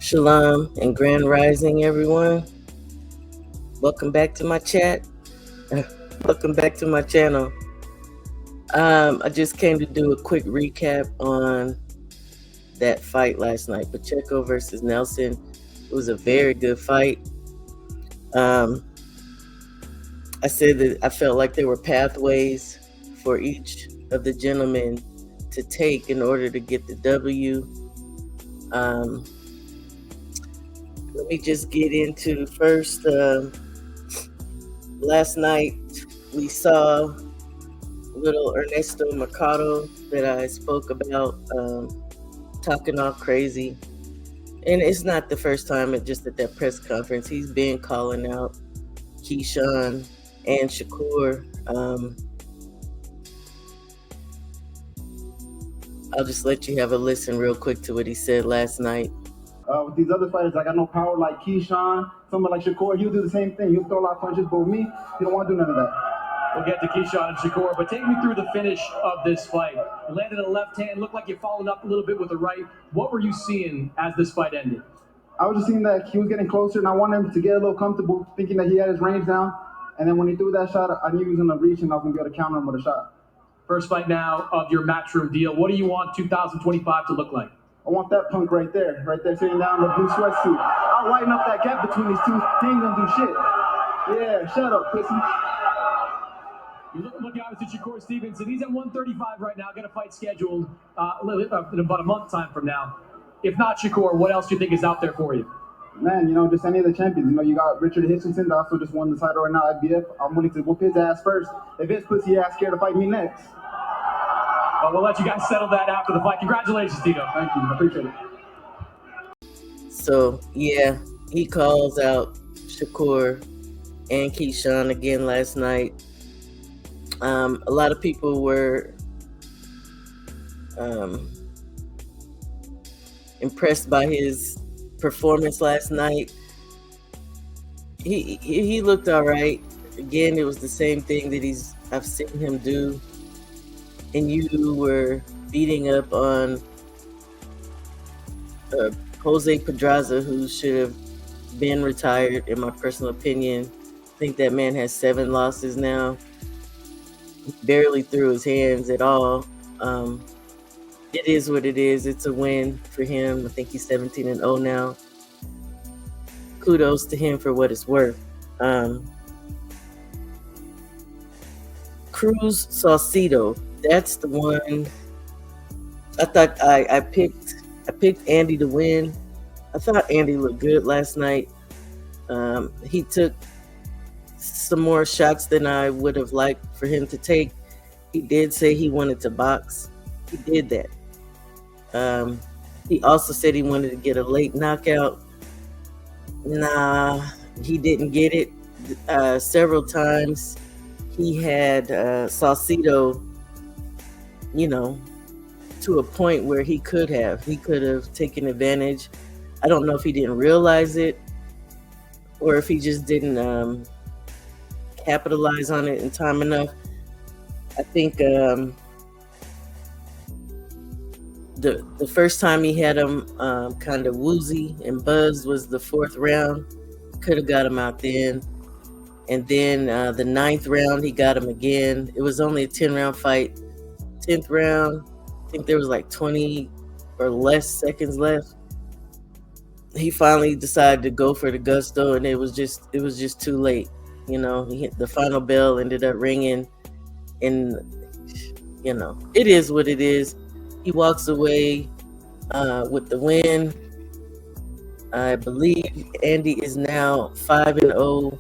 Shalom and grand rising, everyone. Welcome back to my chat. Welcome back to my channel. I just came to do a quick recap on that fight last night, Pacheco versus Nelson. It was a very good fight. I said that I felt like there were pathways for each of the gentlemen to take in order to get the W. Let me just get into first. Last night we saw little Ernesto Mercado that I spoke about, talking all crazy. And it's not the first time, just at that press conference. He's been calling out Keyshawn and Shakur. I'll just let you have a listen real quick to what he said last night. With these other fighters, I got no power like Keyshawn, someone like Shakur, he'll do the same thing. He'll throw a lot of punches, but with me, he don't want to do none of that. We'll get to Keyshawn and Shakur, but take me through the finish of this fight. You landed a left hand, looked like you followed up a little bit with the right. What were you seeing as this fight ended? I was just seeing that he was getting closer, and I wanted him to get a little comfortable, thinking that he had his range down. And then when he threw that shot, I knew he was going to reach, and I was going to be able to counter him with a shot. First fight now of your Matchroom deal. What do you want 2025 to look like? I want that punk right there sitting down in the blue sweatsuit. I'll lighten up that gap between these two. He ain't gonna do shit. Yeah, shut up, pussy. You look out to Shakur Stevenson. He's at 135 right now. Got a fight scheduled in about a month time from now. If not Shakur, what else do you think is out there for you? Man, just any of the champions. You got Richard Hitchinson that also just won the title right now at IBF. I'm willing to whoop his ass first. If his pussy ass scared to fight me next. Well, we'll let you guys settle that after the fight. Congratulations, Tito. Thank you. I appreciate it. So, yeah, he calls out Shakur and Keyshawn again last night. A lot of people were impressed by his performance last night. He looked all right. Again, it was the same thing that I've seen him do. And you were beating up on Jose Pedraza, who should have been retired, in my personal opinion. I think that man has 7 losses now. He barely threw his hands at all. It is what it is. It's a win for him. I think he's 17-0 now. Kudos to him for what it's worth. Cruz Saucedo. That's the one. I thought I picked Andy to win. I thought Andy looked good last night. He took some more shots than I would have liked for him to take. He did say he wanted to box. He did that. He also said he wanted to get a late knockout. Nah, he didn't get it. Several times he had Saucedo, to a point where he could have taken advantage. I don't know if he didn't realize it or if he just didn't capitalize on it in time enough. I think the first time he had him kind of woozy and buzzed was the 4th round. Could have got him out then. And then the 9th round, he got him again. It was only a 10-round fight. 10th round, I think there was like 20 or less seconds left. He finally decided to go for the gusto, and it was just too late. The final bell ended up ringing, and it is what it is. He walks away with the win. I believe Andy is now 5-0.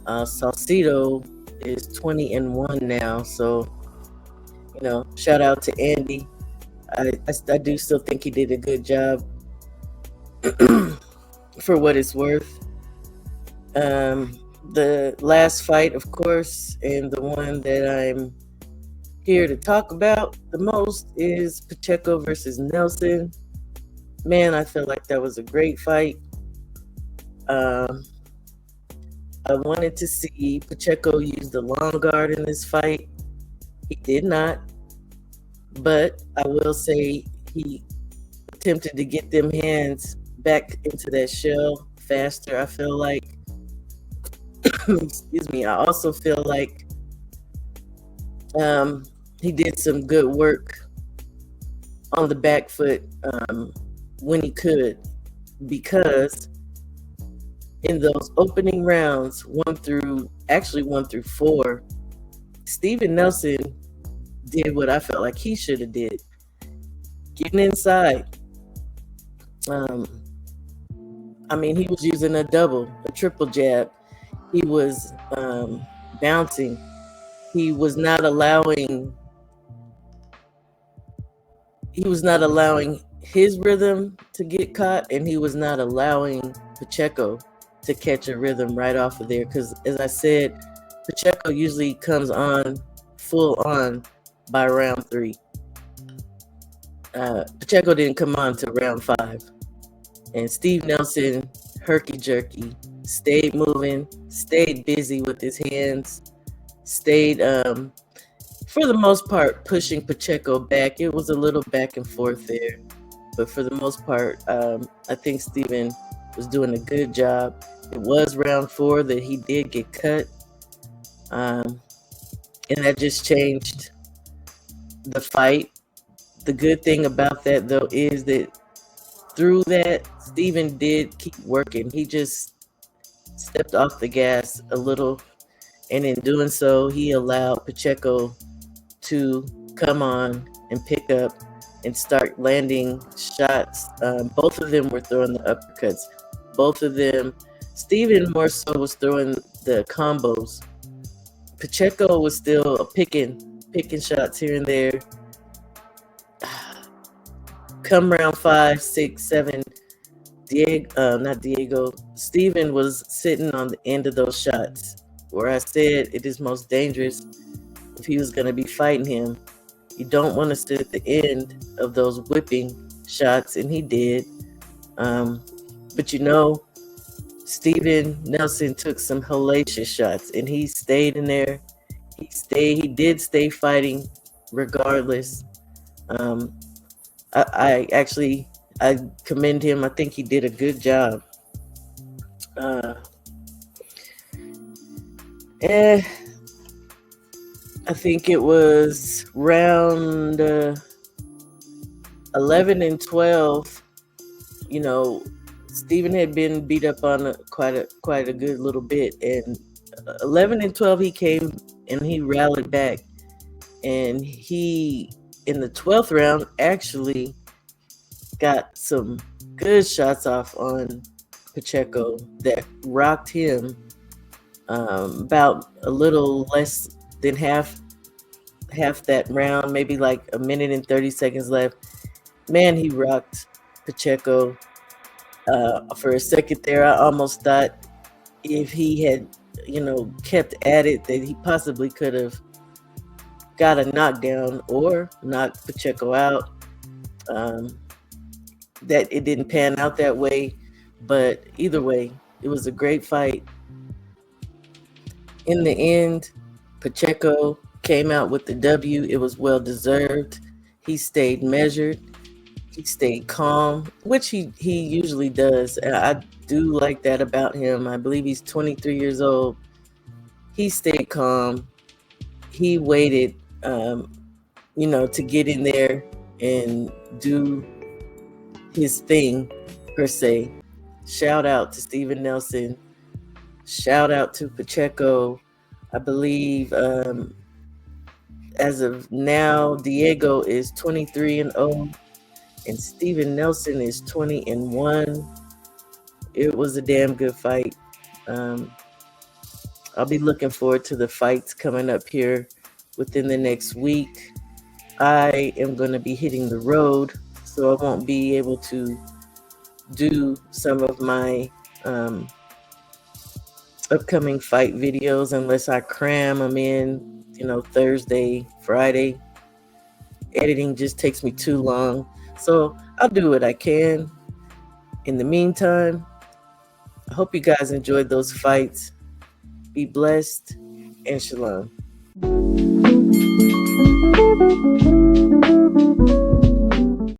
Saucedo is 20-1 now. So, shout out to Andy. I do still think he did a good job for what it's worth. The last fight, of course, and the one that I'm here to talk about the most is Pacheco versus Nelson. Man, I feel like that was a great fight. I wanted to see Pacheco use the long guard in this fight. He did not. But I will say he attempted to get them hands back into that shell faster. I feel like, excuse me. I also feel like he did some good work on the back foot when he could, because in those opening rounds, 1 through 4, Steven Nelson did what I felt like he should have did. Getting inside. He was using a triple jab. He was bouncing. He was not allowing his rhythm to get caught, and he was not allowing Pacheco to catch a rhythm right off of there. Because, as I said, Pacheco usually comes on full on by round 3. Pacheco didn't come on to round 5. And Steve Nelson, herky-jerky, stayed moving, stayed busy with his hands, stayed, for the most part, pushing Pacheco back. It was a little back and forth there. But for the most part, I think Steven was doing a good job. It was round 4 that he did get cut. And that just changed the fight. The good thing about that, though, is that through that, Steven did keep working. He just stepped off the gas a little, and in doing so, he allowed Pacheco to come on and pick up and start landing shots. Both of them were throwing the uppercuts. Both of them. Steven more so was throwing the combos. Pacheco was still picking shots here and there. Come round 5, 6, 7, Steven was sitting on the end of those shots, where I said it is most dangerous if he was going to be fighting him. You don't want to sit at the end of those whipping shots, and he did. But Steven Nelson took some hellacious shots, and he stayed in there. He did stay fighting regardless. I commend him. I think he did a good job. I think it was round 11 and 12. Steven had been beat up on quite a good little bit, and 11 and 12 he came and he rallied back, and he in the 12th round actually got some good shots off on Pacheco that rocked him about a little less than half that round, maybe like a minute and 30 seconds left. Man, he rocked Pacheco. For a second there, I almost thought if he had, kept at it, that he possibly could have got a knockdown or knocked Pacheco out. That it didn't pan out that way, but either way, it was a great fight. In the end, Pacheco came out with the W. It was well deserved. He stayed measured. He stayed calm, which he usually does. And I do like that about him. I believe he's 23 years old. He stayed calm. He waited, to get in there and do his thing, per se. Shout out to Steven Nelson. Shout out to Pacheco. I believe as of now, Diego is 23-0. And Steven Nelson is 20-1. It was a damn good fight. I'll be looking forward to the fights coming up here within the next week. I am going to be hitting the road, so I won't be able to do some of my upcoming fight videos unless I cram them in, Thursday, Friday. Editing just takes me too long. So I'll do what I can. In the meantime, I hope you guys enjoyed those fights. Be blessed and shalom.